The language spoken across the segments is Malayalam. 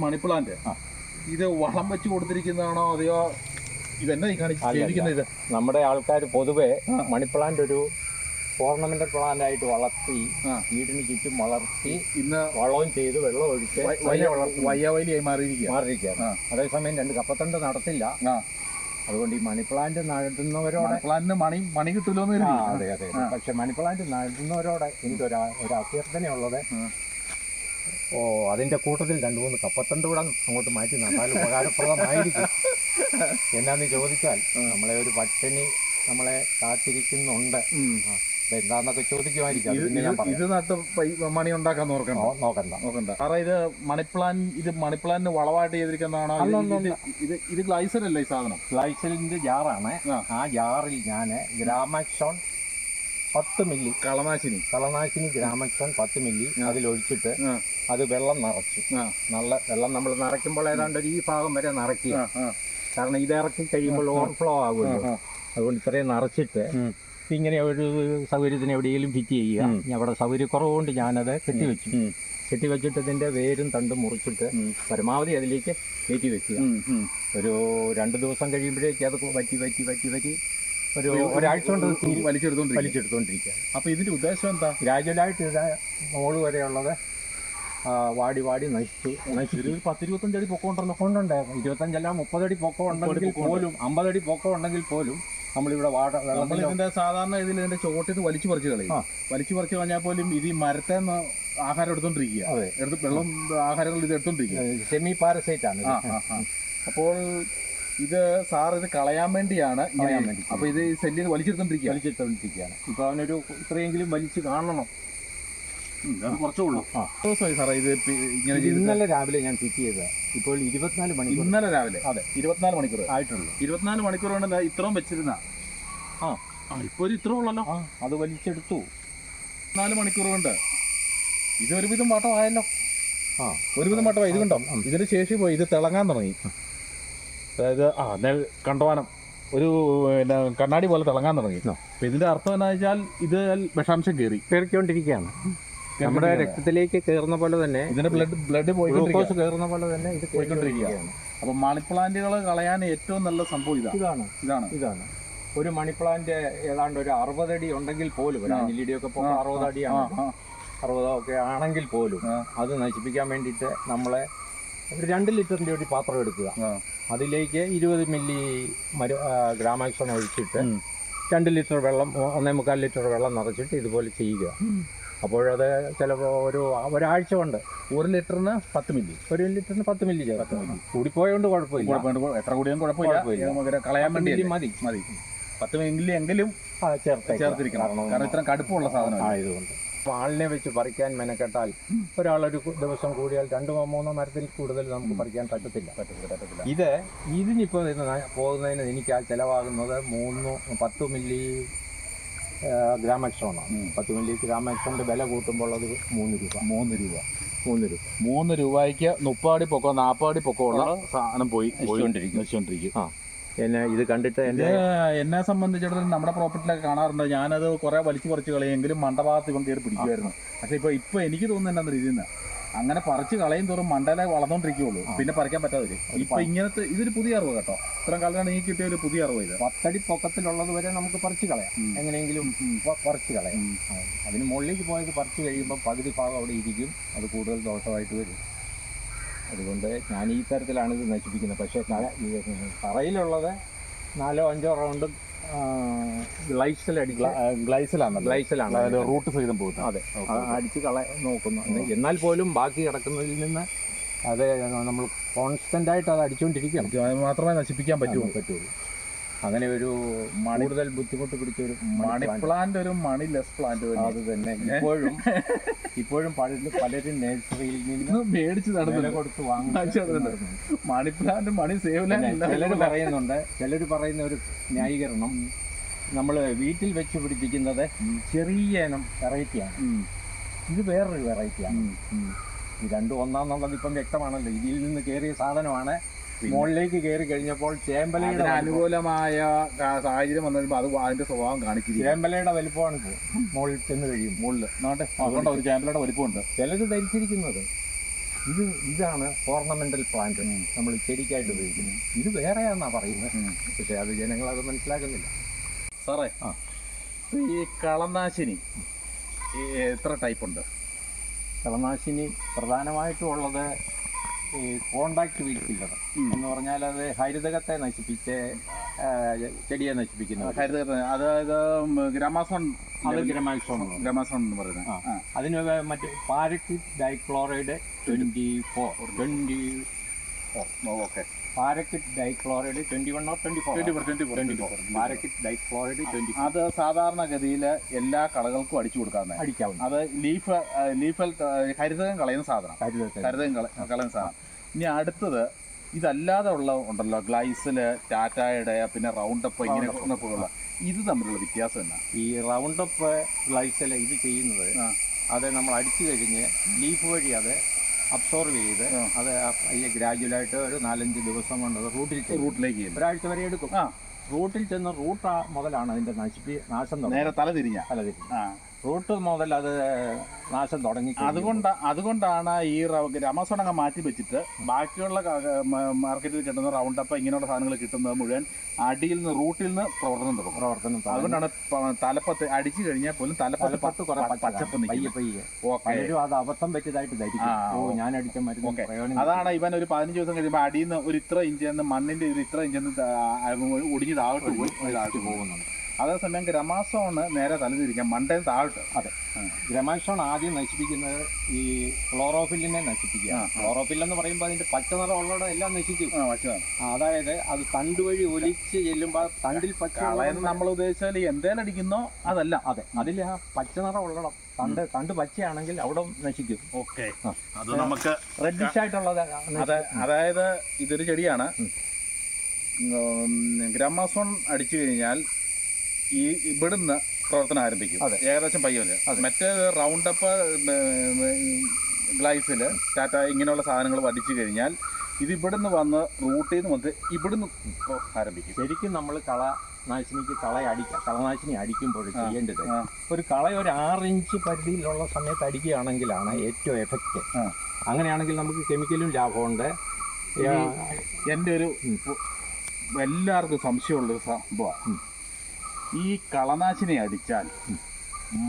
മണി പ്ലാന്റ് ഇത് വളം വെച്ച് കൊടുത്തിരിക്കുന്നതാണോ അതെയോ ഇതെന്നാ കാണിക്കുന്നത്? ഇത് നമ്മുടെ ആൾക്കാർ പൊതുവെ മണി പ്ലാന്റ് ഒരു ഓർണമെന്റൽ പ്ലാന്റ് ആയിട്ട് വളർത്തി വീടിന് ചുറ്റും വളർത്തി ഇന്ന് വളവും ചെയ്ത് വെള്ളം ഒഴിച്ച് വയ്യാവലിയായി മാറിയിരിക്കുകയാണ്. അതേസമയം 2 കപ്പത്തണ്ട് നടത്തില്ല. അതുകൊണ്ട് ഈ മണി പ്ലാന്റ് നടുന്നവരോടെ പ്ലാന്റിന് മണി കിട്ടൂലോന്ന്. അതെ അതെ. പക്ഷെ മണി പ്ലാന്റ് നടുന്നവരോടെ എനിക്കൊരു അഭ്യർത്ഥനയുള്ളത്, അതിന്റെ കൂട്ടത്തിൽ 2-3 കപ്പത്തണ്ട് കൂടെ അങ്ങോട്ട് മാറ്റി നട്ടാൽ ഉപകാരപ്രദമായിരിക്കും. എന്നാന്ന് ചോദിച്ചാൽ നമ്മളെ ഒരു പട്ടിണി നമ്മളെ കാത്തിരിക്കുന്നുണ്ട്. എന്താന്നൊക്കെ ചോദിക്കുമായിരിക്കും. ഇത് നട്ട് മണി ഉണ്ടാക്കാൻ നോക്കണ്ട. കാരണം ഇത് മണിപ്ലാന്റിന് വളമായിട്ട് ചെയ്തിരിക്കുന്നതാണോ? ഇത് ഗ്ലൈസർ അല്ലേ ഈ സാധനം? ഗ്ലൈസലിന്റെ ജാറാണ്. ആ ജാറിൽ ഞാൻ ഗ്രാമക്സോൺ 10 മില്ലി കളനാശിനി ഗ്രാമക്സോൺ 10 മില്ലി അതിലൊഴിച്ചിട്ട് അത് വെള്ളം നിറച്ചു. നല്ല വെള്ളം നമ്മൾ നിറയ്ക്കുമ്പോൾ ഏതാണ്ട് ഈ ഭാഗം വരെ നിറയ്ക്കുക. കാരണം ഇത് ഇറക്കി കഴിയുമ്പോൾ ഓവർഫ്ലോ ആകുമല്ലോ. അതുകൊണ്ട് ഇത്രയും നിറച്ചിട്ട് ഇങ്ങനെ ഒരു സൗകര്യത്തിന് എവിടെയെങ്കിലും ഫിറ്റ് ചെയ്യുക. അവിടെ സൗകര്യക്കുറവുകൊണ്ട് ഞാനത് കെട്ടിവെച്ചിട്ട് ഇതിൻ്റെ വേരും തണ്ടും മുറിച്ചിട്ട് പരമാവധി അതിലേക്ക് കയറ്റി വെക്കുക. ഒരു 2 ദിവസം കഴിയുമ്പോഴേക്ക് അത് വറ്റി ഒരാഴ്ച കൊണ്ട് വലിച്ചെടുത്തോണ്ടിരിക്കുക. അപ്പോൾ ഇതിന്റെ ഉദ്ദേശം എന്താ? ഗ്രാജുവലായിട്ട് ഇത് മോള് വരെയുള്ളത് വാടി നശിച്ചു. 10-25 അടി പൊക്കം ഉണ്ടല്ലോ. 25 അല്ല 30 അടി പൊക്കം ഉണ്ടെങ്കിൽ പോലും 50 അടി പൊക്കം ഉണ്ടെങ്കിൽ പോലും നമ്മളിവിടെ ഇതിന്റെ സാധാരണ ഇതിന്റെ ചോട്ടിൽ വലിച്ചു പറിച്ച് കളഞ്ഞാൽ പോലും ഇത് ഈ മരത്തെ ആഹാരം എടുത്തോണ്ടിരിക്കുക. വെള്ളം ആഹാരങ്ങൾ ഇത് എടുത്തോണ്ടിരിക്കുക. സെമി പാരസൈറ്റ് ആണ്. അപ്പോൾ ഇത് സാർ ഇത് കളയാൻ വേണ്ടിയാണ്. അപ്പൊ ഇത് സെല്ലിൽ വലിച്ചെടുത്തോണ്ടിരിക്കുകയാണ്. ഇപ്പൊ അവനൊരു ഇത്രയെങ്കിലും വലിച്ചു കാണണം. കുറച്ചുള്ളൂ. ദിവസമായി സാറേ ഇത് ഇങ്ങനെ? ഇന്നലെ രാവിലെ ഞാൻ ഫിറ്റ് ചെയ്തത്. ഇപ്പോൾ 24 മണിക്കൂർ. ഇന്നലെ രാവിലെ? അതെ, 24 മണിക്കൂർ ആയിട്ടുള്ളൂ. 24 മണിക്കൂർ കൊണ്ട് ഇത്രയും വെച്ചിരുന്ന ഇപ്പൊ ഇത്ര ഉള്ളല്ലോ. അത് വലിച്ചെടുത്തു. 4 മണിക്കൂർ കൊണ്ട് ഇത് ഒരുവിധം വട്ടമായല്ലോ. ഒരുവിധം വട്ടമായി. ഇത് കണ്ടോ, ഇതിന് ശേഷി പോയി ഇത് തിളങ്ങാൻ തുടങ്ങി. അതായത് കണ്ടവാനം ഒരു കണ്ണാടി പോലെ തിളങ്ങാൻ തുടങ്ങി. അപ്പൊ ഇതിന്റെ അർത്ഥം എന്താ വെച്ചാൽ ഇത് വിഷാംശം കയറിക്കൊണ്ടിരിക്കുകയാണ്. നമ്മുടെ രക്തത്തിലേക്ക് കയറുന്ന പോലെ തന്നെ ഇതിന്റെ ബ്ലഡ് ഗ്ലൂക്കോസ് കയറുന്ന പോലെ തന്നെ ഇത് പോയിക്കൊണ്ടിരിക്കുകയാണ്. അപ്പൊ മണിപ്ലാന്റുകൾ കളയാൻ ഏറ്റവും നല്ല സംഭവം ഇതാണ്. ഒരു മണിപ്ലാന്റ് ഏതാണ്ട് ഒരു 60 അടി ഉണ്ടെങ്കിൽ പോലും, ഒരു 5 അടിയൊക്കെ 60 അടിയാണ്, 60 ഒക്കെ ആണെങ്കിൽ പോലും അത് നശിപ്പിക്കാൻ വേണ്ടിയിട്ട് നമ്മളെ ഒരു 2 ലിറ്ററിന്റെ ഒരു പാത്രം എടുക്കുക. അതിലേക്ക് 20 മില്ലി ഗ്രാമക്സോൺ ഒഴിച്ചിട്ട് 2 ലിറ്റർ വെള്ളം 1.25 ലിറ്റർ വെള്ളം നിറച്ചിട്ട് ഇതുപോലെ ചെയ്യുക. അപ്പോഴത് ചിലപ്പോൾ ഒരാഴ്ച കൊണ്ട് 1 ലിറ്ററിന് 10 മില്ലി 1 ലിറ്ററിന് 10 മില്ലി ചേർക്കും. കൂടിപ്പോയതുകൊണ്ട് കുഴപ്പമില്ല. എത്ര കൂടിയും കുഴപ്പമില്ല. കളയാൻ വേണ്ടി മതി. 10 മില്ലി എങ്കിലും ചേർത്തിരിക്കണം. കാരണം ഇത്ര കടുപ്പമുള്ള സാധനം ആയതുകൊണ്ട്. ആളിനെ വെച്ച് പറിക്കാൻ മെനക്കെട്ടാൽ ഒരാളൊരു ദിവസം കൂടിയാൽ 2-3 മരത്തിൽ കൂടുതൽ നമുക്ക് പറിക്കാൻ പറ്റത്തില്ല. ഇതിനിപ്പോൾ പോകുന്നതിന് എനിക്ക് ചിലവാകുന്നത് 10 മില്ലി ഗ്രാമക്സോണാണ്. 10 മില്ലി ഗ്രാമക്സോണിന്റെ വില കൂട്ടുമ്പോൾ അത് 3 രൂപയ്ക്ക് 30 അടി പൊക്കം 40 അടി പൊക്കമുള്ള സാധനം നശിച്ചുകൊണ്ടിരിക്കും. ഇത് കണ്ടിട്ട് എന്നെ സംബന്ധിച്ചിടത്തോളം നമ്മുടെ പ്രോപ്പർട്ടിയിലൊക്കെ കാണാറുണ്ട്. ഞാനത് കുറെ വലിച്ചു പറിച്ച് കളയെങ്കിലും മണ്ടഭാഗത്ത് ഇവൻ കയറി പിടിക്കുമായിരുന്നു. പക്ഷെ ഇപ്പൊ എനിക്ക് തോന്നുന്നത് എന്താണെന്ന് രീതിയിൽ അങ്ങനെ പറിച്ച് കളയും തോറും മണ്ടയിലെ വളർന്നോണ്ടിരിക്കുള്ളൂ. പിന്നെ പറിക്കാൻ പറ്റാതെ ഇപ്പൊ ഇങ്ങനത്തെ ഇതൊരു പുതിയ അറിവ് കേട്ടോ. ഇത്രയും കാലത്താണ് എനിക്ക് കിട്ടിയ ഒരു പുതിയ അറിവ്. ഇത് 10 അടി പൊക്കത്തിലുള്ളത് വരെ നമുക്ക് പറിച്ച് കളയാം. എങ്ങനെയെങ്കിലും പറിച്ച് കളയാം. അതിന് മുകളിലേക്ക് പോയത് പറിച്ച് കഴിയുമ്പോൾ പകുതി ഭാഗം അവിടെ ഇരിക്കും. അത് കൂടുതൽ ദോഷമായിട്ട് വരും. അതുകൊണ്ട് ഞാൻ ഈ തരത്തിലാണ് ഇത് നശിപ്പിക്കുന്നത്. പക്ഷേ തറയിലുള്ളത് 4-5 റൗണ്ട് ഗ്ലൈസലാണ് റൂട്ട് സഹിതം പോകുന്നത്. അതെ, അടിച്ച് നോക്കുന്നു. എന്നാൽ പോലും ബാക്കി കിടക്കുന്നതിൽ നിന്ന് അത് നമ്മൾ കോൺസ്റ്റന്റ് ആയിട്ട് അത് അടിച്ചുകൊണ്ടിരിക്കണം. മാത്രമേ നശിപ്പിക്കാൻ പറ്റുള്ളൂ. അങ്ങനെ ഒരു കൂടുതൽ ബുദ്ധിമുട്ട് പിടിച്ചൊരു മണി പ്ലാന്റ്, ഒരു മണി ലെസ് പ്ലാന്റ്. അത് തന്നെ ഇപ്പോഴും പലരും നഴ്സറിയിൽ നിന്ന് മേടിച്ച് നടന്നു കൊടുത്ത് വാങ്ങുന്നുണ്ട്. Money plant money save. ചിലർ പറയുന്ന ഒരു ന്യായീകരണം, നമ്മൾ വീട്ടിൽ വെച്ച് പിടിപ്പിക്കുന്നത് ചെറിയ ഇനം വെറൈറ്റിയാണ്, ഇത് വേറൊരു വെറൈറ്റിയാണ്. ഈ രണ്ടും ഒന്നാന്നുള്ളത് ഇപ്പം വ്യക്തമാണല്ലോ. ഇതിൽ നിന്ന് കയറിയ സാധനമാണ്. മുകളിലേക്ക് കയറി കഴിഞ്ഞപ്പോൾ ചേമ്പലയുടെ അനുകൂലമായ സാഹചര്യം വന്നപ്പോൾ അത് അതിന്റെ സ്വഭാവം കാണിക്കും. ചേമ്പലയുടെ വലിപ്പമാണ് മുകളിൽ ചെന്ന് കഴിയും. മുകളിൽ ഒരു ചേമ്പലയുടെ വലിപ്പമുണ്ട്. ചിലത് ധരിച്ചിരിക്കുന്നത് ഇതാണ് ഓർണമെന്റൽ പ്ലാന്റ് നമ്മൾ ചെടിക്കായിട്ട് ഉപയോഗിക്കുന്നത്. ഇത് വേറെയാണെന്നാ പറയുന്നത്, പക്ഷെ അത് ജനങ്ങൾ അത് മനസ്സിലാക്കുന്നില്ല. സാറേ, ഈ കളനാശിനി എത്ര ടൈപ്പ് ഉണ്ട്? കളനാശിനി പ്രധാനമായിട്ടും ഉള്ളത് ഈ കോണ്ടാക്ട് വീൽ കില്ലർ എന്ന് പറഞ്ഞാൽ അത് ഹരിതകത്തെ നശിപ്പിച്ച് ചെടിയെ നശിപ്പിക്കുന്നത്. ഹരിതകത്തെ, അതായത് ഗ്രാമാസോൺ, അത് ഗ്രാമാക്സോൺ എന്ന് പറയുന്നത്. അതിന് മറ്റ് paraquat dichloride 24. Okay, paraquat dichloride 21 or 24. Paraquat dichloride 24. അത് സാധാരണഗതിയിൽ എല്ലാ കളകൾക്കും അടിച്ചു കൊടുക്കാവുന്ന, അടിക്കാവുന്ന, അത് ലീഫ് ഹരിതകം കളയുന്ന സാധനം. കളയുന്ന സാധനം. ഇനി അടുത്തത് ഇതല്ലാതെ ഉള്ള ഉണ്ടല്ലോ, ഗ്ലൈസില്, ടാറ്റായുടെ, പിന്നെ റൗണ്ടപ്പ്, ഇങ്ങനെയൊക്കെയുള്ള, ഇത് തമ്മിലുള്ള വ്യത്യാസം എന്നാ? ഈ റൗണ്ടപ്പ് ഗ്ലൈസല് ഇത് ചെയ്യുന്നത് അത് നമ്മൾ അടിച്ചു കഴിഞ്ഞ് ലീഫ് വഴി അത് അബ്സോർവ് ചെയ്ത് അത് ഗ്രാജുവലായിട്ട് ഒരു 4-5 ദിവസം കൊണ്ട് റൂട്ടിലേക്ക് ഒരാഴ്ച വരെ എടുക്കും. റൂട്ടിൽ ചെന്ന് മുതലാണ് അതിന്റെ നാശം നേരെ തലതിരിഞ്ഞ റൂട്ട് മുതൽ അത് നാശം തുടങ്ങി. അതുകൊണ്ടാണ് ഈ ഗ്രാമസോൺ അങ്ങ് മാറ്റി വെച്ചിട്ട് ബാക്കിയുള്ള മാർക്കറ്റിൽ കിട്ടുന്ന റൗണ്ടപ്പ് ഇങ്ങനെയുള്ള സാധനങ്ങൾ കിട്ടുന്നത് മുഴുവൻ അടിയിൽ നിന്ന്, റൂട്ടിൽ നിന്ന് പ്രവർത്തനം തുടങ്ങും. അതുകൊണ്ടാണ് തലപ്പത്ത് അടിച്ചു കഴിഞ്ഞാൽ പോലും തലപ്പത്ത് പച്ചപ്പ് പലരും അത് അബദ്ധം പറ്റിയതായിട്ട് ധരിക്കും, ഞാൻ അടിച്ച മരുന്ന്. അതാണ് ഇവൻ ഒരു 15 ദിവസം കഴിയുമ്പോൾ അടിയിൽ നിന്ന് ഒരു ഇത്ര ഇഞ്ചെന്ന്, മണ്ണിന്റെ ഒരു ഇത്ര ഇഞ്ചെന്ന് ഒടിഞ്ഞ് താഴോട്ട് പോകുന്നുണ്ട്. അതേസമയം ഗ്രാമാസോൺ നേരെ തലതിരിക്കാം, മണ്ടയിൽ താഴോട്ട്. അതെ, ഗ്രാമാസോൺ ആദ്യം നശിപ്പിക്കുന്നത് ഈ ക്ലോറോഫില്ലിനെ നശിപ്പിക്കുക. ക്ലോറോഫിൽ എന്ന് പറയുമ്പോൾ അതിന്റെ പച്ച നിറം ഉള്ളത് എല്ലാം നശിക്കും. അതായത് അത് തണ്ട് വഴി ഒലിച്ച് ചെല്ലുമ്പോൾ തണ്ടിൽ പച്ച നമ്മൾ ഉദ്ദേശിച്ചാൽ എന്തേലും അടിക്കുന്നോ അതല്ല. അതെ, അതിൽ ആ പച്ച നിറം ഉള്ളണം. തണ്ട് പച്ചയാണെങ്കിൽ അവിടെ നശിക്കും. ഓക്കെ, അത് നമുക്ക് റെഡിഷ് ആയിട്ടുള്ളത്. അതായത് ഇതൊരു ചെടിയാണ്, ഗ്രാമാസോൺ അടിച്ചു കഴിഞ്ഞാൽ ഇവിടുന്ന് പ്രവർത്തനം ആരംഭിക്കും, ഏകദേശം പയ്യല്. മറ്റേ റൗണ്ടപ്പ്, ഗ്ലൈസില്, ടാറ്റ ഇങ്ങനെയുള്ള സാധനങ്ങൾ അടിച്ചു കഴിഞ്ഞാൽ ഇത് ഇവിടുന്ന് വന്ന് റൂട്ടിൽ നിന്ന് വന്ന് ഇവിടുന്ന് ആരംഭിക്കും. ശരിക്കും നമ്മൾ കളനാശിനി അടിക്കുമ്പോൾ ചെയ്യേണ്ടത് ഒരു 6 ഇഞ്ച് പരിധിയിലുള്ള സമയത്ത് അടിക്കുകയാണെങ്കിലാണ് ഏറ്റവും എഫക്റ്റ്. അങ്ങനെയാണെങ്കിൽ നമുക്ക് കെമിക്കലും ലാഭമുണ്ട്. എൻ്റെ ഒരു എല്ലാവർക്കും സംശയമുള്ളൊരു സംഭവമാണ്, ഈ കളനാശിനി അടിച്ചാൽ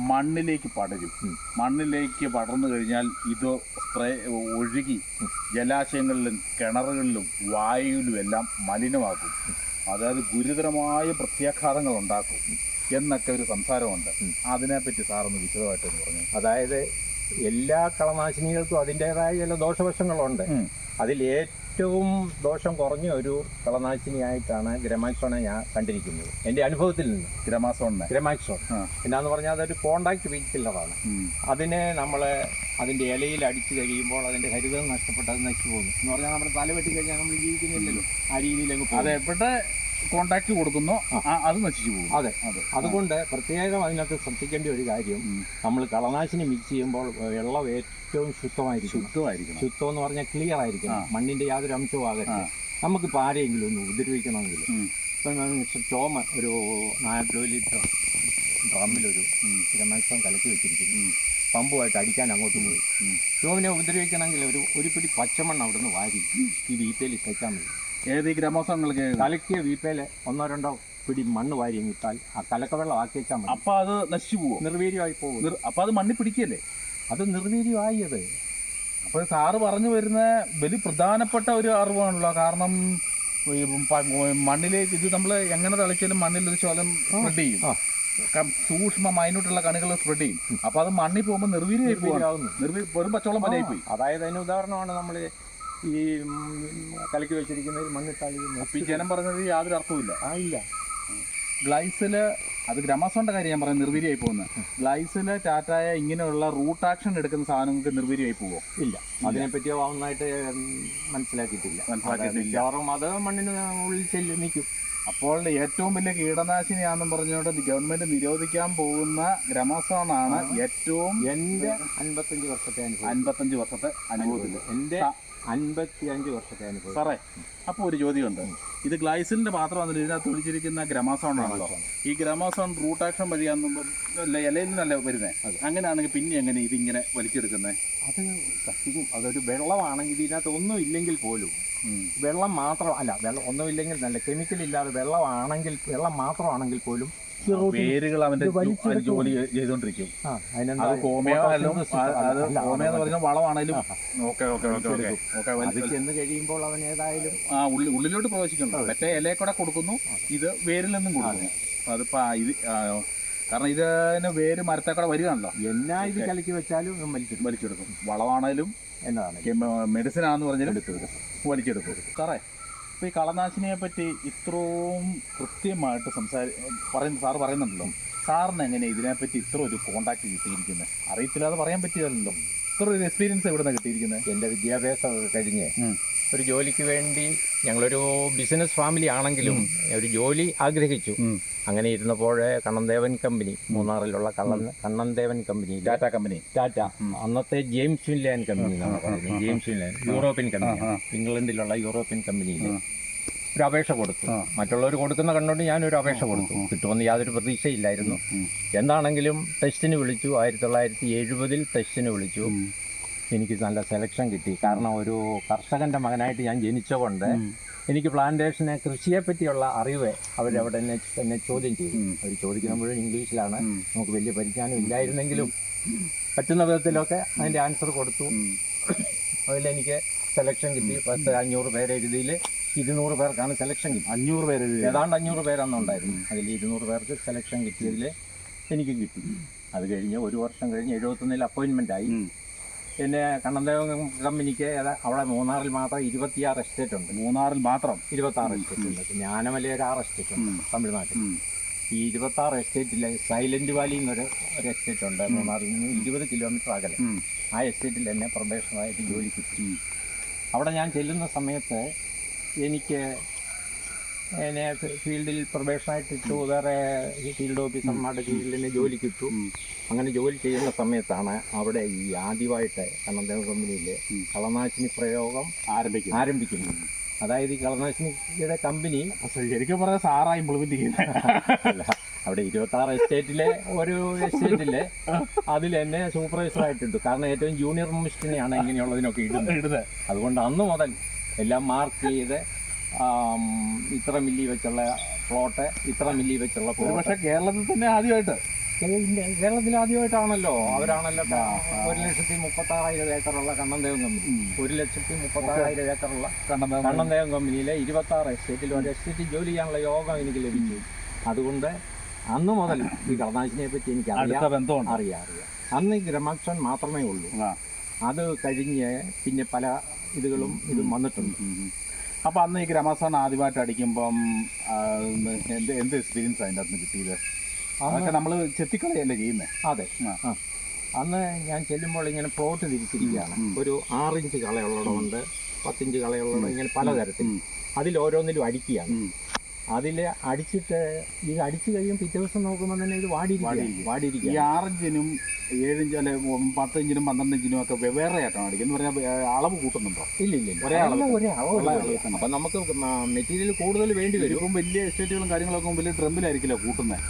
മണ്ണിലേക്ക് പടരും. മണ്ണിലേക്ക് പടർന്നു കഴിഞ്ഞാൽ ഇത് സ്പ്രേ ഒഴുകി ജലാശയങ്ങളിലും കിണറുകളിലും വായുവിലും എല്ലാം മലിനമാക്കും. അതായത് ഗുരുതരമായ പ്രത്യാഘാതങ്ങൾ ഉണ്ടാക്കും എന്നൊക്കെ ഒരു സംസാരമുണ്ട്. അതിനെപ്പറ്റി സാറൊന്ന് വിശദമായിട്ടൊന്ന് പറഞ്ഞു. അതായത് എല്ലാ കളനാശിനികൾക്കും അതിൻ്റെതായ ചില ദോഷവശങ്ങളുണ്ട്. അതിൽ ഏറ്റവും ദോഷം കുറഞ്ഞ ഒരു കളനാശിനിയായിട്ടാണ് ഗ്രാമാക്സോണെ ഞാൻ കണ്ടിരിക്കുന്നത്, എൻ്റെ അനുഭവത്തിൽ നിന്ന്. ഗ്രാമാക്സോൺ എന്നാന്ന് പറഞ്ഞാൽ അതൊരു കോണ്ടാക്ട് വീൽ കില്ലറാണ്. അതിനെ നമ്മൾ അതിൻ്റെ ഇലയിൽ അടിച്ചു കഴിയുമ്പോൾ അതിൻ്റെ ഹരിതം നഷ്ടപ്പെട്ട് അത് നശിച്ചു പോകുന്നു. എന്ന് പറഞ്ഞാൽ നമ്മുടെ തല വെട്ടി കഴിഞ്ഞാൽ നമ്മൾ ജീവിക്കുന്നില്ലല്ലോ, ആ രീതിയിലേക്ക് പോകും. എവിടെ കോണ്ടാക്ട് കൊടുക്കുന്നു അത് നശിച്ചു പോകും. അതെ, അതുകൊണ്ട് പ്രത്യേകം അതിനകത്ത് ശ്രദ്ധിക്കേണ്ട ഒരു കാര്യം, നമ്മൾ കളനാശിനി മിക്സ് ചെയ്യുമ്പോൾ വെള്ളം ഏറ്റവും ശുദ്ധമായിരിക്കും. ശുദ്ധം എന്ന് പറഞ്ഞാൽ ക്ലിയർ ആയിരിക്കണം, മണ്ണിന്റെ യാതൊരു അംശവും ആകരുത്. നമുക്കിപ്പോൾ ആരെങ്കിലും ഒന്ന് ഉപദ്രവിക്കണമെങ്കിൽ ഇപ്പം ചോമ ഒരു 4 ലിറ്റർ ഡ്രമ്മിലൊരു ഗ്രാമാക്സോൺ കലക്കി വെച്ചിരിക്കുന്നു, പമ്പുമായിട്ട് അടിക്കാൻ അങ്ങോട്ട് പോയി. ഷോവിനെ ഉപദ്രവിക്കണമെങ്കിൽ ഒരു പിടി പച്ചമണ്ണ് അവിടെ നിന്ന് വാരി ഈ വീപ്പയിൽ ഇട്ടേച്ചാൽ മതി. ഏത് ഈ ഗ്രാമോത്സവങ്ങൾക്ക് കലക്കിയ വീപ്പയിൽ 1-2 പിടി മണ്ണ് വാരി ഇട്ടാൽ ആ കലക്കവെള്ളം ആക്കി വെച്ചാൽ മതി. അപ്പം അത് നശിച്ചു പോകും, നിർവീര്യമായി പോകും. അപ്പം അത് മണ്ണിൽ പിടിക്കല്ലേ? അത് നിർവീര്യമായി. അത് അപ്പോൾ സാറ് പറഞ്ഞു വരുന്ന വലിയ പ്രധാനപ്പെട്ട ഒരു അറിവാണല്ലോ. കാരണം മണ്ണിലേക്ക് ഇത് നമ്മൾ എങ്ങനെ തളിച്ചാലും മണ്ണിൽ ഒരു ശോലം സ്പ്രെഡ് ചെയ്യും, സൂക്ഷ്മ മൈന്യൂട്ടുള്ള കണികൾ സ്പ്രെഡ് ചെയ്യും. അപ്പോൾ അത് മണ്ണിൽ പോകുമ്പോൾ നിർവീര്യമായി പോകുന്നു, വെറും പച്ചവെള്ളം പോലെയായി പോയി. അതായത് അതിന് ഉദാഹരണമാണ് നമ്മൾ ഈ കലക്കി വെച്ചിരിക്കുന്നതിൽ മണ്ണിട്ടാൽ. ഈ ജനം പറഞ്ഞത് യാതൊരു അർത്ഥവുമില്ല. ഇല്ല. ഗ്ലൈസില്, അത് ഗ്രാമാസോണിന്റെ കാര്യം ഞാൻ പറയുന്നത്, നിർവീര്യമായി പോകുന്നത്. ഗ്ലൈസില്, ടാറ്റായ ഇങ്ങനെയുള്ള റൂട്ട് ആക്ഷൻ എടുക്കുന്ന സാധനങ്ങൾക്ക് നിർവീര്യമായി പോകുമോ? ഇല്ല, അതിനെപ്പറ്റി നന്നായിട്ട് മനസ്സിലാക്കിയിട്ടില്ല. അത് മണ്ണിന് ഉള്ളിൽ നിൽക്കും. അപ്പോൾ ഏറ്റവും വലിയ കീടനാശിനിയാണെന്നും പറഞ്ഞുകൊണ്ട് ഗവൺമെന്റ് നിരോധിക്കാൻ പോകുന്ന ഗ്രാമാസോണാണ് ഏറ്റവും എൻ്റെ 55 വർഷത്തെ അനുഭവത്തിൽ എൻ്റെ 55 വർഷത്തെ അനുഭവം. സാറേ, അപ്പോൾ ഒരു ചോദ്യമുണ്ട്. ഇത് ഗ്ലൈസിലിൻ്റെ പാത്രമാണെങ്കിലും ഇതിനകത്ത് ഒഴിച്ചിരിക്കുന്ന ഗ്രമാസോൺ ആണല്ലോ. ഈ ഗ്രമാസോൺ റൂട്ട് ആക്ഷൻ വഴിയാകുമ്പോൾ ഇലയിൽ നിന്നല്ല വരുന്നത്. അങ്ങനെയാണെങ്കിൽ പിന്നെ എങ്ങനെ ഇതിങ്ങനെ വലിച്ചെടുക്കുന്നത്? അത് കത്തിക്കും. അതൊരു വെള്ളമാണെങ്കിൽ ഇതിനകത്ത് ഒന്നും ഇല്ലെങ്കിൽ പോലും, വെള്ളം മാത്രം അല്ല, വെള്ളം ഒന്നുമില്ലെങ്കിൽ നല്ല കെമിക്കൽ ഇല്ലാതെ വെള്ളം മാത്രമാണെങ്കിൽ പോലും വേരുകൾ അവന്റെ ജോലി ചെയ്തോണ്ടിരിക്കും. അത് ഹോമിയോ എന്ന് പറഞ്ഞാൽ വളമാണേലും അത് ചെന്ന് കഴിയുമ്പോൾ അവൻ ഏതായാലും ഉള്ളിലോട്ട് പ്രവേശിക്കുന്നു. മറ്റേ ഇലയെ കൂടെ കൊടുക്കുന്നു, ഇത് വേരിൽ നിന്നും കൊടുക്കുന്നു. അതിപ്പോ ഇത് കാരണം ഇതിന് വേര് മരത്തെ കൂടെ വരികയാണല്ലോ. എന്നാ ഇത് കലക്കി വെച്ചാലും വലിച്ചെടുക്കും. വളമാണേലും എന്നതാണ് മെഡിസിൻ ആണെന്ന് പറഞ്ഞാലും വലിച്ചെടുക്കും. സാറേ, ഇപ്പോൾ ഈ കളനാശിനിയെ പറ്റി ഇത്രയും കൃത്യമായിട്ട് സാറ് പറയുന്നുണ്ടല്ലോ. സാറിന് എങ്ങനെ ഇതിനെപ്പറ്റി ഇത്ര ഒരു കോണ്ടാക്ട് കിട്ടിയിരിക്കുന്നത്? അറിയത്തില്ലാതെ പറയാൻ പറ്റിയല്ലോ. ഇത്ര ഒരു എക്സ്പീരിയൻസ് എവിടെ നിന്നാണ് കിട്ടിയിരിക്കുന്നത്? എൻ്റെ വിദ്യാഭ്യാസം കഴിഞ്ഞ് ഒരു ജോലിക്ക് വേണ്ടി ഞങ്ങളൊരു ബിസിനസ് ഫാമിലി ആണെങ്കിലും ഒരു ജോലി ആഗ്രഹിച്ചു. അങ്ങനെ ഇരുന്നപ്പോൾ കണ്ണൻദേവൻ കമ്പനി, മൂന്നാറിലുള്ള കണ്ണൻദേവൻ കമ്പനി, ടാറ്റ അന്നത്തെ ജെയിംസ് വിൻലാൻ കമ്പനി എന്നാണ് പറയുന്നത്. ജെയിംസ് വിൻലാൻ യൂറോപ്യൻ കമ്പനി, ഇംഗ്ലണ്ടിലുള്ള യൂറോപ്യൻ കമ്പനിയിൽ ഒരു അപേക്ഷ കൊടുത്തു. മറ്റുള്ളവർ കൊടുക്കുന്ന കണ്ടുകൊണ്ട് ഞാനൊരു അപേക്ഷ കൊടുത്തു. കിട്ടുമെന്ന് യാതൊരു പ്രതീക്ഷയില്ലായിരുന്നു. എന്താണെങ്കിലും ടെസ്റ്റിന് വിളിച്ചു. 1970 ടെസ്റ്റിന് വിളിച്ചു. എനിക്ക് നല്ല സെലക്ഷൻ കിട്ടി. കാരണം ഒരു കർഷകൻ്റെ മകനായിട്ട് ഞാൻ ജനിച്ചതുകൊണ്ട് എനിക്ക് പ്ലാന്റേഷനെ, കൃഷിയെ പറ്റിയുള്ള അറിവ് അവരവിടെ എന്നെ ചോദ്യം ചെയ്തു. അവർ ചോദിക്കുന്ന മുഴുവൻ ഇംഗ്ലീഷിലാണ്. നമുക്ക് വലിയ പരിജ്ഞാനം ഇല്ലായിരുന്നെങ്കിലും പറ്റുന്ന വിധത്തിലൊക്കെ അതിൻ്റെ ആൻസർ കൊടുത്തു. അതിലെനിക്ക് സെലക്ഷൻ കിട്ടി. 500 പേരെ എഴുതിയിൽ 200 പേർക്കാണ് സെലക്ഷൻ കിട്ടി. 500 പേര് ഏതാണ്ട് 500 പേരന്നുണ്ടായിരുന്നു. അതിൽ 200 പേർക്ക് സെലക്ഷൻ കിട്ടിയതിൽ എനിക്ക് കിട്ടി. അത് കഴിഞ്ഞ് 1 വർഷം കഴിഞ്ഞ് 71 അപ്പോയിൻമെൻ്റ് ആയി. എന്നെ കണ്ണൻദേവൻ കമ്പനിക്ക് അവിടെ മൂന്നാറിൽ മാത്രം 26 എസ്റ്റേറ്റ് ഉണ്ട്. മൂന്നാറിൽ മാത്രം 26 എസ്റ്റേറ്റ് ഉണ്ട്. ജ്ഞാനമലയിൽ ഒരു 6 എസ്റ്റേറ്റ് ഉണ്ട് തമിഴ്നാട്ടിൽ. ഈ 26 എസ്റ്റേറ്റിലെ സൈലന്റ് വാലി എന്നൊരു എസ്റ്റേറ്റ് ഉണ്ട് മൂന്നാറിൽ നിന്ന് 20 കിലോമീറ്റർ അകലെ. ആ എസ്റ്റേറ്റിൽ എന്നെ പ്രൊബേഷനായിട്ട് ജോലി കിട്ടി. അവിടെ ഞാൻ ചെല്ലുന്ന സമയത്ത് എനിക്ക് എന്നെ ഫീൽഡിൽ പ്രൊബേഷനായിട്ട് ഇട്ടു. വേറെ ഫീൽഡ് ഓഫീസർമാരുടെ കീഴിൽ എന്നെ ജോലി കിട്ടു. അങ്ങനെ ജോലി ചെയ്യുന്ന സമയത്താണ് അവിടെ ഈ ആദ്യമായിട്ട് കണ്ണൻദേവൻ കമ്പനിയിൽ കളനാശിനി പ്രയോഗം ആരംഭിക്കുന്നു. അതായത് ഈ കളനാശിനിയുടെ കമ്പനി ശരിക്കും പറഞ്ഞാൽ സാറാ ഇംപ്ലിമെന്റ് ചെയ്യുന്നത്. അവിടെ 26 എസ്റ്റേറ്റിലെ ഒരു എസ്റ്റേറ്റിലെ അതിൽ എന്നെ സൂപ്പർവൈസറായിട്ടിട്ടു. കാരണം ഏറ്റവും ജൂനിയർ മിസ്റ്റിനെയാണ് ഇങ്ങനെയുള്ളതിനൊക്കെ ഇടുന്നത്. അതുകൊണ്ട് അന്ന് മുതൽ എല്ലാം മാർക്ക് ചെയ്ത് ഇത്ര മില്ലി വെച്ചുള്ള പ്ലോട്ട്, ഇത്ര മില്ലി വെച്ചുള്ള പ്ലോട്ട്. പക്ഷേ കേരളത്തിൽ തന്നെ ആദ്യമായിട്ട്, കേരളത്തിൽ ആദ്യമായിട്ടാണല്ലോ. അവരാണല്ലോ 1,36,000 ഏക്കറുള്ള കണ്ണൻദേവൻ കമ്പനി. 1,36,000 ഏക്കറുള്ള കണ്ണൻദേവൻ കമ്പനിയിലെ 26 എസ്റ്റേറ്റിൽ ഒരു എസ്റ്റേറ്റിൽ ജോലി ചെയ്യാനുള്ള യോഗം എനിക്ക് ലഭിച്ചു. അതുകൊണ്ട് അന്ന് മുതൽ ഈ കളനാശിനിയെ പറ്റി എനിക്ക് അറിയാം. അന്ന് ഈ ഗ്രമാക്സോൺ മാത്രമേ ഉള്ളൂ. അത് കഴിഞ്ഞ് പിന്നെ പല ഇതും വന്നിട്ടുണ്ട്. അപ്പോൾ അന്ന് ഈ ഗ്രമാസോൺ ആദ്യമായിട്ട് അടിക്കുമ്പം എന്ത് എക്സ്പീരിയൻസ് അതിൻ്റെ അകത്ത് കിട്ടിയത്? അതൊക്കെ നമ്മൾ ചെത്തിക്കളയല്ലേ ചെയ്യുന്നത്? അതെ. അന്ന് ഞാൻ ചെല്ലുമ്പോൾ ഇങ്ങനെ പ്ലോട്ട് തിരിച്ചിരിക്കുകയാണ്. ഒരു 6 ഇഞ്ച് കളയുള്ളതുകൊണ്ട് 10 ഇഞ്ച് കളയുള്ളത്, ഇങ്ങനെ പലതരത്തിൽ അതിൽ ഓരോന്നിലും അടിക്കുകയാണ്. അതിൽ അടിച്ചിട്ട് ഇത് അടിച്ചു കഴിയും പിറ്റേ ദിവസം നോക്കുമ്പോൾ തന്നെ ഇത് വാടിയിരിക്കും. ഈ 6 ഇഞ്ചിനും 7 ഇഞ്ച് അല്ലെ 10 ഇഞ്ചിനും 12 ഇഞ്ചിനും ഒക്കെ വെവ്വേറെ ആയിട്ടാണ് അടിക്കുന്നത് പറഞ്ഞാൽ അളവ് കൂട്ടുന്നുണ്ടോ? ഇല്ല, ഒരേ അളവ്. അപ്പം നമുക്ക് മെറ്റീരിയൽ കൂടുതൽ വേണ്ടി വരും. ഇപ്പം വലിയ എസ്റ്റേറ്റുകളും കാര്യങ്ങളൊക്കെ വലിയ ഡ്രമ്മിലായിരിക്കില്ല കൂട്ടുന്നത്.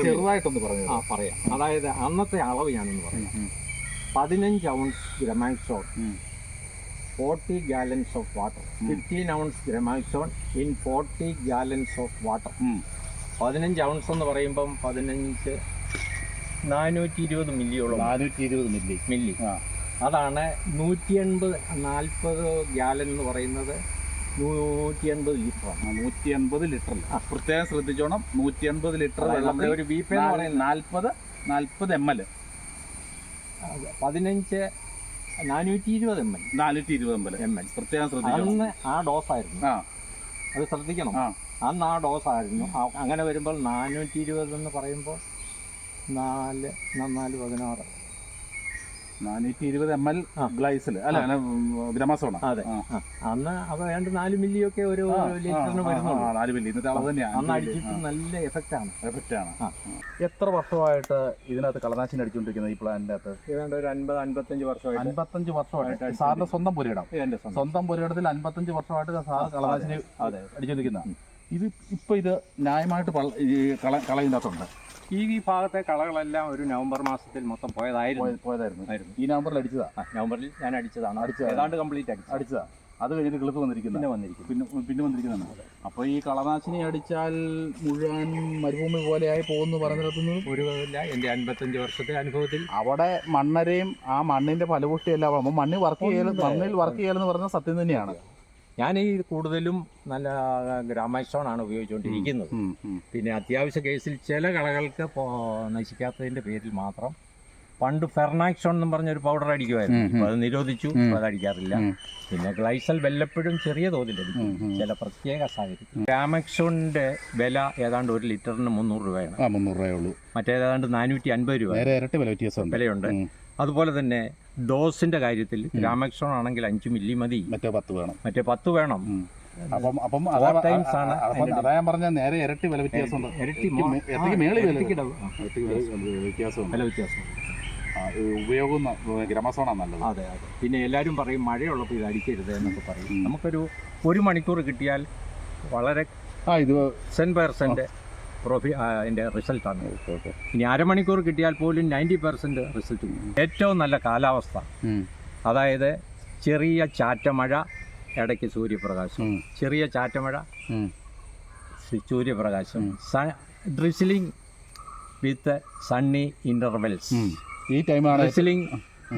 ചെറുതായിട്ടൊന്ന് പറയാം. അതായത് അന്നത്തെ അളവ് ഞാനൊന്ന് പറയാം. 15 ounce Gramoxone 40 gallons of water. 15 ounce Gramoxone in 40 gallons of water. 15 ounce എന്ന് പറയുമ്പം 15 420 മില്ലിയോളം. 420 മില്ലി. അതാണ് 180 ഗാലൻ എന്ന് പറയുന്നത് 180 ലിറ്ററാണ്. 180 ലിറ്റർ. പ്രത്യേകം ശ്രദ്ധിച്ചോണം, 180 ലിറ്റർ വെള്ളം. ഒരു ബീപ്പ് എന്ന് പറയുന്നത് 40 ml. 15 420 ml. 420 ml. പ്രത്യേകം ശ്രദ്ധിക്കണം. അന്ന് ആ ഡോസായിരുന്നു. അത് ശ്രദ്ധിക്കണം. അന്ന് ആ ഡോസായിരുന്നു. അങ്ങനെ വരുമ്പോൾ 420 എന്ന് പറയുമ്പോൾ 4 16 420 ml ഗ്ലൈസിൽ അല്ല ഗ്രാമസോണ. അതെ, അന്ന് അവ ഏതാണ്ട് 4 മില്ലിയൊക്കെ ഒരു ലിറ്ററിന് വരുന്നുള്ളൂ. 4 മില്ലി ഇന്നത്തെ അളവ് തന്നെയാണ്. അന്ന് അടിച്ചിട്ട് നല്ല എഫക്റ്റ് ആണ്. എത്ര വർഷമായിട്ട് ഇതിനകത്ത് കളനാശിനി അടിച്ചുകൊണ്ടിരിക്കുന്നത് ഈ പ്ലാന്റിന്റെ അകത്ത്? ഏതാണ്ട് ഒരു 50-55 വർഷമായിട്ട്. 55 വർഷമായിട്ട് സാറിന്റെ സ്വന്തം പുരയിടം? സ്വന്തം പുരയിടത്തിൽ 55 വർഷമായിട്ട് സാർ കളനാശിനി അടിച്ചുകൊണ്ടിരിക്കുന്ന. ഇത് ഇപ്പൊ ഇത് ന്യായമായിട്ട് കളയുന്നതുണ്ട്. ഈ ഭാഗത്തെ കളകളെല്ലാം ഒരു നവംബർ മാസത്തിൽ മൊത്തം പോയതായിരുന്നു. ഈ നവംബറിൽ അടിച്ചതാ? നവംബറിൽ ഞാൻ അടിച്ചതാണ്. ഏതാണ്ട് കംപ്ലീറ്റ് അടിച്ചതാ. അത് കഴിഞ്ഞിട്ട് കിളുത്ത് പിന്നെ വന്നിരിക്കുന്നതാണ്. അപ്പൊ ഈ കളനാശിനി അടിച്ചാൽ മുഴുവൻ മരുഭൂമി പോലെയായി പോകുന്നു പറഞ്ഞിരുന്നു. ഒരു ഇല്ല, എന്റെ 55 വർഷത്തെ അനുഭവത്തിൽ. അവിടെ മണ്ണരയും ആ മണ്ണിന്റെ ഫലപുഷ്ടിയെല്ലാം മണ്ണിൽ വർക്ക് ചെയ്യലെന്ന് പറഞ്ഞ സത്യം തന്നെയാണ്. ഞാൻ ഈ കൂടുതലും നല്ല ഗ്രാമൈസോൺ ആണ് ഉപയോഗിച്ചുകൊണ്ടിരിക്കുന്നത്. പിന്നെ അത്യാവശ്യ കേസിൽ ചില കളകൾക്ക് നശിക്കാത്തതിന്റെ പേരിൽ മാത്രം പണ്ട് ഫെർണാക്സോൺ എന്നും പറഞ്ഞൊരു പൗഡർ അടിക്കുമായിരുന്നു. അത് നിരോധിച്ചു, അത് അടിക്കാറില്ല. പിന്നെ ഗ്ലൈസൽ വല്ലപ്പോഴും ചെറിയ തോതിൽ അടിക്കും ചില പ്രത്യേക സാഹചര്യം. ഗ്രാമക്സോണിന്റെ വില ഏതാണ്ട് 1 ലിറ്ററിന് 300 രൂപയാണ്. 300 രൂപയുള്ളൂ. മറ്റേതാണ്ട് 450 രൂപ വിലയുണ്ട്. അതുപോലെ തന്നെ ഡോസിന്റെ കാര്യത്തിൽ ഗ്രാമക്സോൺ ആണെങ്കിൽ 5 മില്ലി മതി, മറ്റേ 10 വേണം. അപ്പം അതാ ഞാൻ പറഞ്ഞ നേരെ ഇരട്ടി വില വ്യത്യാസമുണ്ട്. ഉപയോഗം ഗ്രാമസോണാണ് നല്ലത്. അതെ. പിന്നെ എല്ലാവരും പറയും മഴയുള്ളപ്പോൾ ഇത് അടിക്കരുത് എന്നൊക്കെ പറയും. നമുക്കൊരു 1 മണിക്കൂർ കിട്ടിയാൽ വളരെ 100% അതിൻ്റെ റിസൾട്ടാണ്. ഇനി അരമണിക്കൂർ കിട്ടിയാൽ പോലും 90% റിസൾട്ട് കിട്ടും. ഏറ്റവും നല്ല കാലാവസ്ഥ, അതായത് ചെറിയ ചാറ്റമഴ, ഇടയ്ക്ക് സൂര്യപ്രകാശം, ചെറിയ ചാറ്റമഴ, സൂര്യപ്രകാശം, ഡ്രിസിലിംഗ് വിത്ത് സണ്ണി ഇൻ്റർവെൽസ്. ഈ ടൈമാണ് ഡ്രിസിലിംഗ്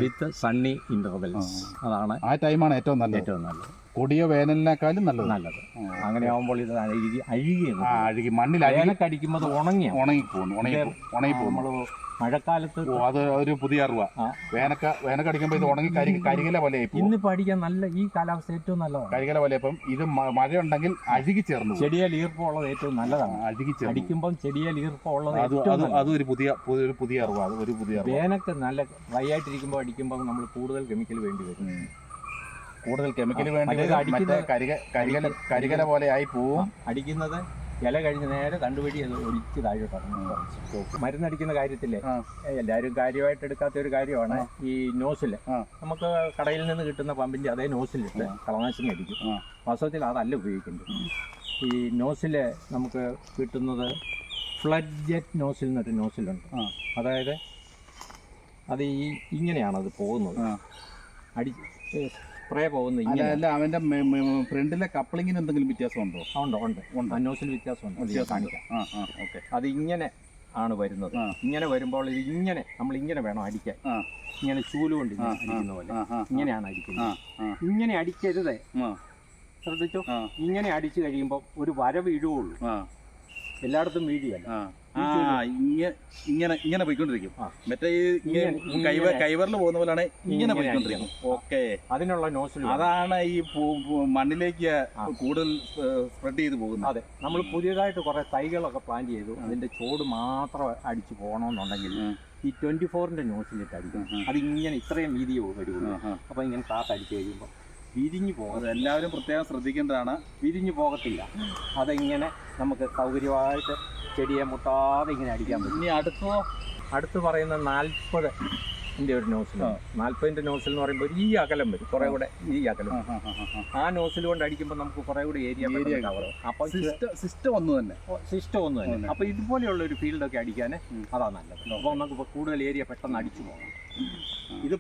വിത്ത് സണ്ണി ഇൻ്റർവെൽസ്. അതാണ് ആ ടൈമാണ് ഏറ്റവും നല്ലത്. കൊടിയ വേനലിനേക്കാളും നല്ലത്. അങ്ങനെ ആവുമ്പോൾ ഇത് അഴുകി മണ്ണിൽ അടിക്കുമ്പോൾ ഉണങ്ങിപ്പോകും. മഴക്കാലത്ത് അത് ഒരു പുതിയ അറിവാ. വേനക്കടിക്കുമ്പോൾ ഇത് ഉണങ്ങി കരികല പോലെ. ഇന്നിപ്പോൾ അടിക്കാൻ നല്ല ഈ കാലാവസ്ഥ ഏറ്റവും നല്ലതാണ്. കരികല പോലെ. ഇപ്പം ഇത് മഴയുണ്ടെങ്കിൽ അഴുകി ചേർന്നു. ചെടിയിൽ ഈർപ്പമുള്ളത് ഏറ്റവും നല്ലതാണ്. അടിക്കുമ്പോൾ ചെടിയിൽ ഈർപ്പമുള്ളത് അതൊരു പുതിയ അറിവാ. അത് ഒരു പുതിയ അറിവ്. വേനക്ക് നല്ല ഡ്രൈ ആയിട്ടിരിക്കുമ്പോൾ അടിക്കുമ്പോൾ നമ്മൾ കൂടുതൽ കെമിക്കൽ വേണ്ടി വരും. കരികല പോലെ ആയി പോവും. അടിക്കുന്നത് ഇല കഴിഞ്ഞ് നേരെ തണ്ടുവഴി അത് ഒഴിച്ച് താഴോട്ടാണ്. മരുന്നടിക്കുന്ന കാര്യത്തില്ലേ, എല്ലാവരും കാര്യമായിട്ട് എടുക്കാത്ത ഒരു കാര്യമാണ് ഈ നോസില്. നമുക്ക് കടയിൽ നിന്ന് കിട്ടുന്ന പമ്പിന്റെ അതേ നോസിലിട്ട് കളനാശിനി അടിക്കും. വാസ്തവത്തിൽ അതല്ല ഉപയോഗിക്കുന്നത്. ഈ നോസില് നമുക്ക് കിട്ടുന്നത് ഫ്ലഡ് ജെറ്റ് നോസിൽ എന്നൊരു നോസിലുണ്ട്. അതായത് അത് ഇങ്ങനെയാണ് അത് പോകുന്നത്. സ്പ്രേ പോകുന്നത് ഇങ്ങനെയല്ല. അവന്റെ ഫ്രണ്ടിലെ കപ്ലിങ്ങിന് എന്തെങ്കിലും വ്യത്യാസമുണ്ടോ? ഉണ്ട്. നോസിൽ വ്യത്യാസമുണ്ട്. കാണിക്കാം. അത് ഇങ്ങനെ ആണ് വരുന്നത്. ഇങ്ങനെ വരുമ്പോൾ ഇത് ഇങ്ങനെ നമ്മളിങ്ങനെ വേണം അടിക്കാൻ. ഇങ്ങനെ ചൂലുകൊണ്ട് അടിക്കുന്ന പോലെ ഇങ്ങനെയാണ് അടിക്കുന്നത്. ഇങ്ങനെ അടിക്കരുത്, ശ്രദ്ധിച്ചോ. ഇങ്ങനെ അടിച്ചു കഴിയുമ്പോൾ ഒരു വര വീഴുകയുള്ളൂ. എല്ലായിടത്തും വീഴിയല്ല. ഇങ്ങനെ പോയിക്കൊണ്ടിരിക്കും. മറ്റേ കൈവറിൽ പോകുന്ന പോലെയാണ് ഇങ്ങനെ പോയിക്കൊണ്ടിരിക്കും. ഓക്കെ, അതിനുള്ള നോസിൽ അതാണ് ഈ മണ്ണിലേക്ക് കൂടുതൽ സ്പ്രെഡ് ചെയ്ത് പോകുന്നത്. അതെ, നമ്മൾ പുതിയതായിട്ട് കുറെ തൈകളൊക്കെ പ്ലാൻ ചെയ്തു. അതിന്റെ ചോട് മാത്രം അടിച്ചു പോകണമെന്നുണ്ടെങ്കിൽ ഈ 24ന്റെ നോസിലിട്ട് അടിക്കും. അതിങ്ങനെ ഇത്രയും വീതി വരുള്ളൂ. അപ്പൊ ഇങ്ങനെ താത്തടിച്ചു കഴിയുമ്പോൾ വിരിഞ്ഞു പോകുന്നത് എല്ലാവരും പ്രത്യേകം ശ്രദ്ധിക്കേണ്ടതാണ്. വിരിഞ്ഞു പോകത്തില്ല. അതെങ്ങനെ നമുക്ക് സൗകര്യമായിട്ട് ചെടിയെ മുട്ടാതെ ഇങ്ങനെ അടിക്കാൻ പറ്റും. ഇനി അടുത്ത് പറയുന്ന 40ന്റെ ഒരു നോസിലാണ്. 40ന്റെ നോസിൽ എന്ന് പറയുമ്പോൾ ഈ അകലം വരും, കുറെ കൂടെ ഈ അകലം. ആ നോസിൽ കൊണ്ട് അടിക്കുമ്പോൾ നമുക്ക് കുറെ കൂടെ ഏരിയ കവർ. അപ്പൊ സിസ്റ്റം ഒന്ന് തന്നെ. അപ്പൊ ഇതുപോലെയുള്ള ഒരു ഫീൽഡൊക്കെ അടിക്കാൻ അതാ നല്ലത്. അപ്പൊ നമുക്ക് കൂടുതൽ ഏരിയ പെട്ടെന്ന് അടിച്ചു പോകാം. ഇത്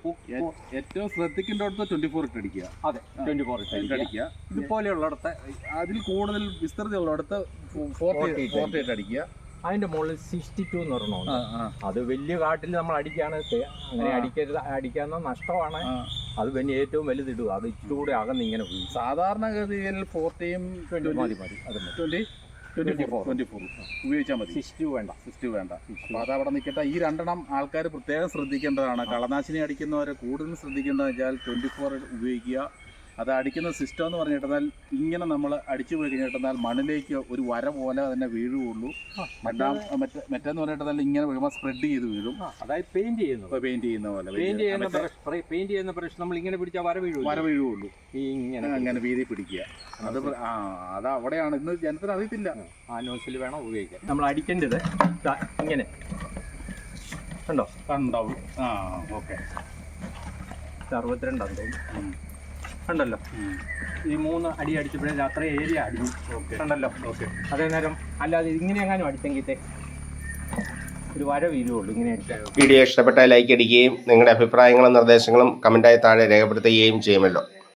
ഏറ്റവും ശ്രദ്ധിക്കേണ്ടടുത്ത് 24 ഇട്ട് അടിക്കുക. അതെ, 24 ഇട്ട് അടിക്കുക. ഇതുപോലെയുള്ളിടത്ത് അതിൽ കൂടുതൽ വിസ്തൃതി ഉള്ളിടത്ത് 40 ഇട്ട് അടിക്കുക. അതിന്റെ മുകളിൽ 62 എന്ന് പറഞ്ഞോണ്ട് അത് വലിയ കാട്ടിൽ നമ്മൾ അടിക്കാണ്. അങ്ങനെ അടിക്കാന്ന നഷ്ടമാണ്. അത് പിന്നെ ഏറ്റവും വലുതിടുക. അത് ഇച്ചിരി കൂടെ അകന്ന് ഇങ്ങനെ പോയി. സാധാരണഗതിയിൽ 40യും 20 മതി. അത് 24 ഉപയോഗിച്ചാൽ മതി. 60 വേണ്ട. അപ്പോൾ അതവിടെ നിൽക്കട്ടെ. ഈ രണ്ടെണ്ണം ആൾക്കാർ പ്രത്യേകം ശ്രദ്ധിക്കേണ്ടതാണ്. കളനാശിനി അടിക്കുന്നവരെ കൂടുതൽ ശ്രദ്ധിക്കേണ്ടതെന്ന് വെച്ചാൽ 24 ഉപയോഗിക്കുക. അത് അടിക്കുന്ന സിസ്റ്റം എന്ന് പറഞ്ഞിട്ടുണ്ടെന്നാൽ ഇങ്ങനെ നമ്മൾ അടിച്ചു പോയി കഴിഞ്ഞിട്ടുണ്ടെന്നാൽ മണ്ണിലേക്ക് ഒരു വര പോലെ തന്നെ വീഴുകയുള്ളൂ. മറ്റേന്ന് പറഞ്ഞിട്ടുണ്ടെങ്കിൽ ഇങ്ങനെ വീഴുമ്പോൾ സ്പ്രെഡ് ചെയ്ത് വീഴും. അതായത് പെയിന്റ് ചെയ്യുന്ന പോലെ പെയിന്റ് ചെയ്യുന്ന ബ്രഷ് നമ്മൾ ഇങ്ങനെ പിടിച്ചാൽ വര വീഴുകയുള്ളൂ. ഇങ്ങനെ അങ്ങനെ വീതി പിടിക്കുക. അത് അത് അവിടെയാണ് ഇന്ന് ജനത്തിന് അറിയത്തില്ല. ആ നോസിൽ വേണം ഉപയോഗിക്കാൻ. നമ്മൾ അടിക്കേണ്ടത് ഇങ്ങനെ കണ്ടോ? ആ ഓക്കെ. 62 കണ്ടല്ലോ. ഈ 3 അടി അടിച്ചപ്പോഴേ അത്രയും ഏരിയ അടിഞ്ഞു കണ്ടല്ലോ. അതേ നേരം അല്ലാതെ ഇങ്ങനെ എങ്ങാനും അടിച്ചെങ്കിൽ ഒരു വര വീഴുള്ളൂ ഇങ്ങനെ അടിച്ചാൽ. വീഡിയോ ഇഷ്ടപ്പെട്ടാൽ ലൈക്ക് അടിക്കുകയും നിങ്ങളുടെ അഭിപ്രായങ്ങളും നിർദ്ദേശങ്ങളും കമൻറ്റായി താഴെ രേഖപ്പെടുത്തുകയും ചെയ്യുമല്ലോ.